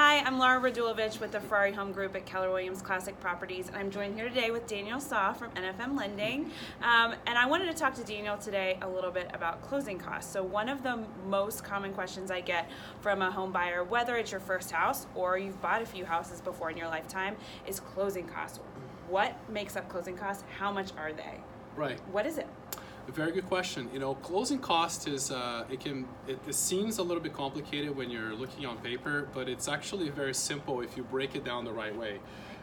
Hi, I'm Laura Radulovich with the Ferrari Home Group at Keller Williams Classic Properties, and I'm joined here today with Daniel Saw from NFM Lending. And I wanted to talk to Daniel today a little bit about closing costs. So one of the most common questions I get from a home buyer, whether it's your first house or you've bought a few houses before in your lifetime, is closing costs. What makes up closing costs? How much are they? Right. What is it? A very good question. Closing cost is it seems a little bit complicated when you're looking on paper, but it's actually very simple if you break it down the right way.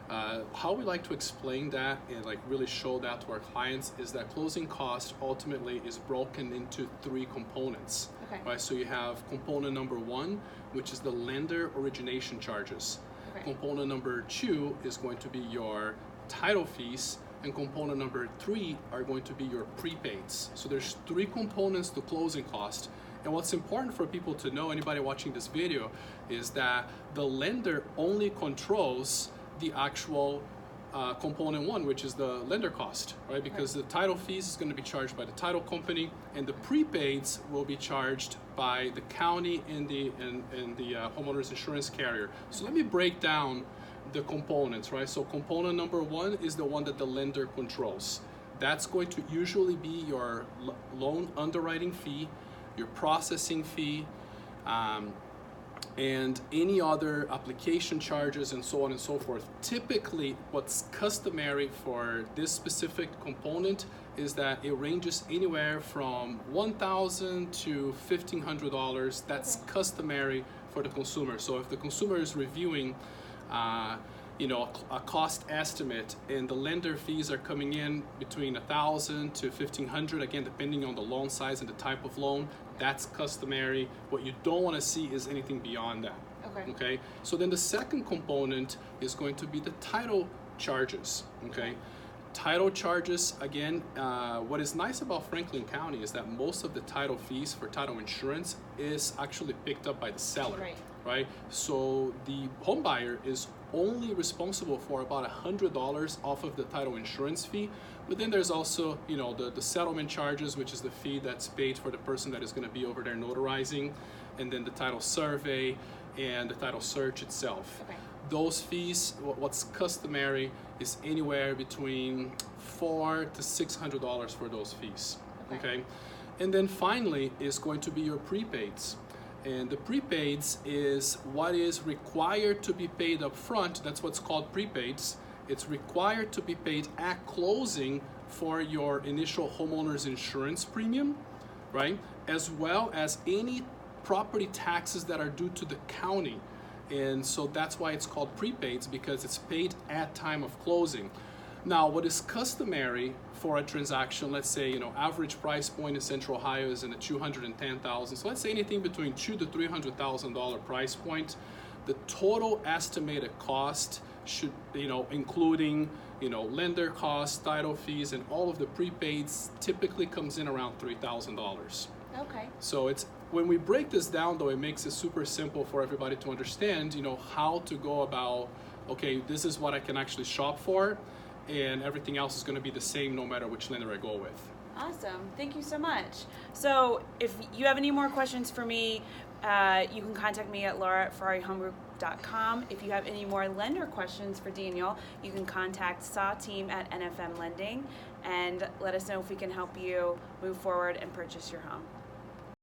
How we like to explain that and really show that to our clients is that closing cost ultimately is broken into three components. Okay. Right. So you have component number one, which is the lender origination charges. Okay. Component number two is going to be your title fees. And component number three are going to be your prepaids. So there's three components to closing cost. And what's important for people to know, anybody watching this video, is that the lender only controls the actual component one, which is the lender cost, right? Because the title fees is going to be charged by the title company, and the prepaids will be charged by the county and the homeowner's insurance carrier. So let me break down the components, right? So component number one is the one that the lender controls. That's going to usually be your loan underwriting fee, your processing fee, and any other application charges and so on and so forth. Typically, what's customary for this specific component is that it ranges anywhere from $1,000 to $1,500. That's customary for the consumer. So if the consumer is reviewing a cost estimate and the lender fees are coming in between $1,000 to $1,500, again depending on the loan size and the type of loan, that's customary. What you don't want to see is anything beyond that. Okay. So then the second component is going to be the title charges. Okay. Title charges, again, what is nice about Franklin County is that most of the title fees for title insurance is actually picked up by the seller. Right? So the home buyer is only responsible for about $100 off of the title insurance fee. But then there's also, the settlement charges, which is the fee that's paid for the person that is going to be over there notarizing, and then the title survey and the title search itself. Those fees, what's customary is anywhere between $400 to $600 for those fees. Okay? And then finally is going to be your prepaids. And the prepaids is what is required to be paid up front. That's what's called prepaids. It's required to be paid at closing for your initial homeowner's insurance premium, right? As well as any property taxes that are due to the county. And so that's why it's called prepaids, because it's paid at time of closing. Now, what is customary for a transaction, let's say, average price point in Central Ohio is in the $210,000. So let's say anything between $200,000 to $300,000 price point. The total estimated cost should, including, lender costs, title fees, and all of the prepaids, typically comes in around $3,000. Okay. So when we break this down, though, it makes it super simple for everybody to understand, how to go about, okay, this is what I can actually shop for, and everything else is going to be the same no matter which lender I go with. Awesome. Thank you so much. So if you have any more questions for me, you can contact me at laura@ferrarihomegroup.com. If you have any more lender questions for Daniel, you can contact SAW team at NFM Lending and let us know if we can help you move forward and purchase your home.